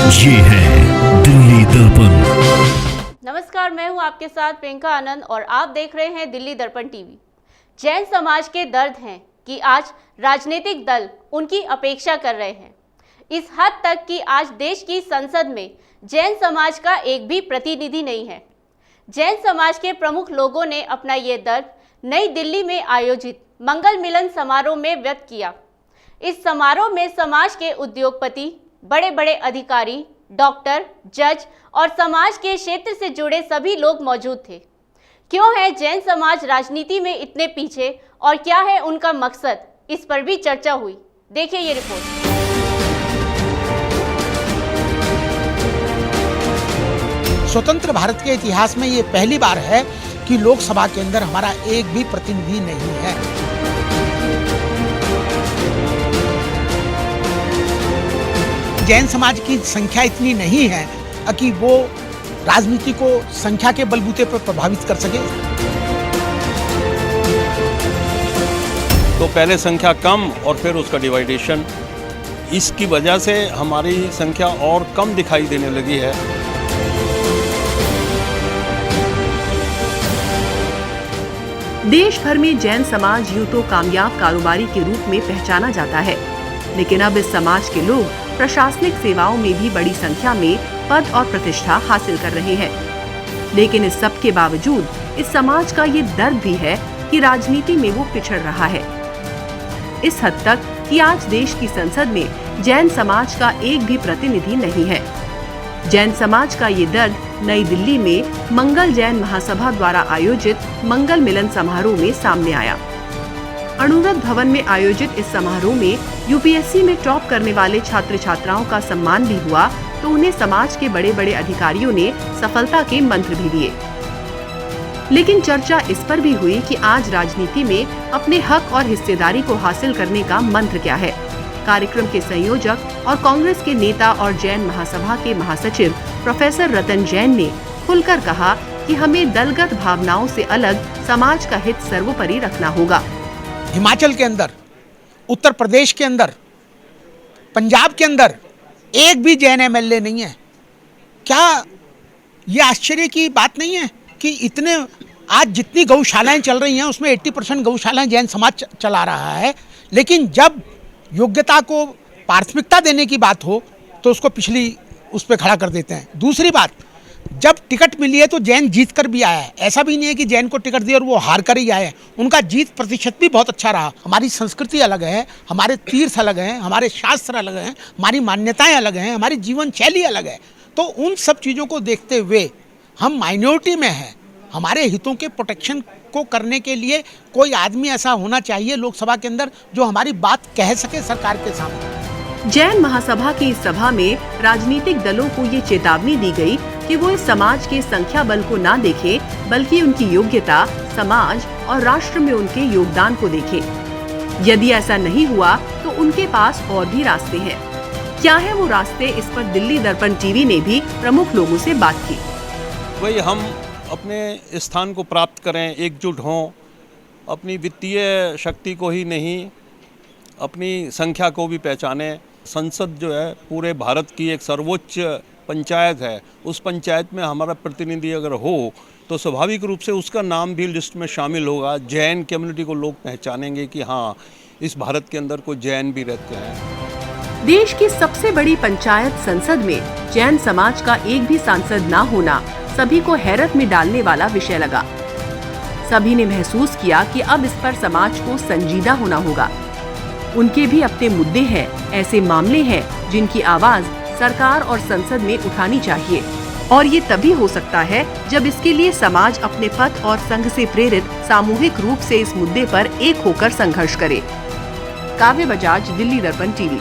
ये है दिल्ली दर्पण। नमस्कार, मैं हूं आपके साथ प्रियंका आनंद और आप देख रहे हैं दिल्ली दर्पण टीवी। जैन समाज के दर्द हैं कि आज राजनीतिक दल उनकी अपेक्षा कर रहे हैं, इस हद तक कि आज देश की संसद में जैन समाज का एक भी प्रतिनिधि नहीं है। जैन समाज के प्रमुख लोगों ने अपना ये दर्द नई दिल्ली में आयोजित मंगल मिलन समारोह में व्यक्त किया। इस समारोह में समाज के उद्योगपति, बड़े बड़े अधिकारी, डॉक्टर, जज और समाज के क्षेत्र से जुड़े सभी लोग मौजूद थे। क्यों है जैन समाज राजनीति में इतने पीछे और क्या है उनका मकसद, इस पर भी चर्चा हुई। देखिए ये रिपोर्ट। स्वतंत्र भारत के इतिहास में ये पहली बार है कि लोकसभा के अंदर हमारा एक भी प्रतिनिधि नहीं है। जैन समाज की संख्या इतनी नहीं है कि वो राजनीति को संख्या के बलबूते पर प्रभावित कर सके। तो पहले संख्या कम और फिर उसका डिवाइडेशन, इसकी वजह से हमारी संख्या और कम दिखाई देने लगी है। देश भर में जैन समाज यूं तो कामयाब कारोबारी के रूप में पहचाना जाता है, लेकिन अब इस समाज के लोग प्रशासनिक सेवाओं में भी बड़ी संख्या में पद और प्रतिष्ठा हासिल कर रहे हैं। लेकिन इस सब के बावजूद इस समाज का ये दर्द भी है कि राजनीति में वो पिछड़ रहा है, इस हद तक कि आज देश की संसद में जैन समाज का एक भी प्रतिनिधि नहीं है। जैन समाज का ये दर्द नई दिल्ली में मंगल जैन महासभा द्वारा आयोजित मंगल मिलन समारोह में सामने आया। अणुव्रत भवन में आयोजित इस समारोह में यूपीएससी में टॉप करने वाले छात्र छात्राओं का सम्मान भी हुआ, तो उन्हें समाज के बड़े बड़े अधिकारियों ने सफलता के मंत्र भी दिए। लेकिन चर्चा इस पर भी हुई कि आज राजनीति में अपने हक और हिस्सेदारी को हासिल करने का मंत्र क्या है। कार्यक्रम के संयोजक और कांग्रेस के नेता और जैन महासभा के महासचिव प्रोफेसर रतन जैन ने खुलकर कहा कि हमें दलगत भावनाओं से अलग समाज का हित सर्वोपरि रखना होगा। हिमाचल के अंदर, उत्तर प्रदेश के अंदर, पंजाब के अंदर एक भी जैन एमएलए नहीं है। क्या ये आश्चर्य की बात नहीं है कि इतने आज जितनी गौशालाएं चल रही हैं उसमें 80% गौशालाएं जैन समाज चला रहा है, लेकिन जब योग्यता को प्राथमिकता देने की बात हो तो उसको पिछली उस पर खड़ा कर देते हैं। दूसरी बात, जब टिकट मिली है तो जैन जीत कर भी आया है। ऐसा भी नहीं है कि जैन को टिकट दिया और वो हार कर ही आए हैं। उनका जीत प्रतिशत भी बहुत अच्छा रहा। हमारी संस्कृति अलग है, हमारे तीर्थ अलग हैं, हमारे शास्त्र अलग हैं, हमारी मान्यताएं अलग हैं, हमारी जीवन शैली अलग है। तो उन सब चीज़ों को देखते हुए हम माइनॉरिटी में हैं। हमारे हितों के प्रोटेक्शन को करने के लिए कोई आदमी ऐसा होना चाहिए लोकसभा के अंदर जो हमारी बात कह सके सरकार के सामने। जैन महासभा की इस सभा में राजनीतिक दलों को ये चेतावनी दी गई कि वो इस समाज के संख्या बल को ना देखें, बल्कि उनकी योग्यता, समाज और राष्ट्र में उनके योगदान को देखें। यदि ऐसा नहीं हुआ तो उनके पास और भी रास्ते हैं। क्या है वो रास्ते, इस पर दिल्ली दर्पण टीवी ने भी प्रमुख लोगों से बात की। वही हम अपने स्थान को प्राप्त करें, एकजुट हों, अपनी वित्तीय शक्ति को ही नहीं अपनी संख्या को भी पहचाने। संसद जो है पूरे भारत की एक सर्वोच्च पंचायत है, उस पंचायत में हमारा प्रतिनिधि अगर हो तो स्वाभाविक रूप से उसका नाम भी लिस्ट में शामिल होगा। जैन कम्युनिटी को लोग पहचानेंगे कि हाँ, इस भारत के अंदर कोई जैन भी रहते हैं। देश की सबसे बड़ी पंचायत संसद में जैन समाज का एक भी सांसद ना होना सभी को हैरत में डालने वाला विषय लगा। सभी ने महसूस किया कि अब इस पर समाज को संजीदा होना होगा। उनके भी अपने मुद्दे हैं, ऐसे मामले हैं जिनकी आवाज सरकार और संसद में उठानी चाहिए, और ये तभी हो सकता है जब इसके लिए समाज अपने पथ और संघ से प्रेरित सामूहिक रूप से इस मुद्दे पर एक होकर संघर्ष करे। काव्य बजाज, दिल्ली दर्पण टीवी।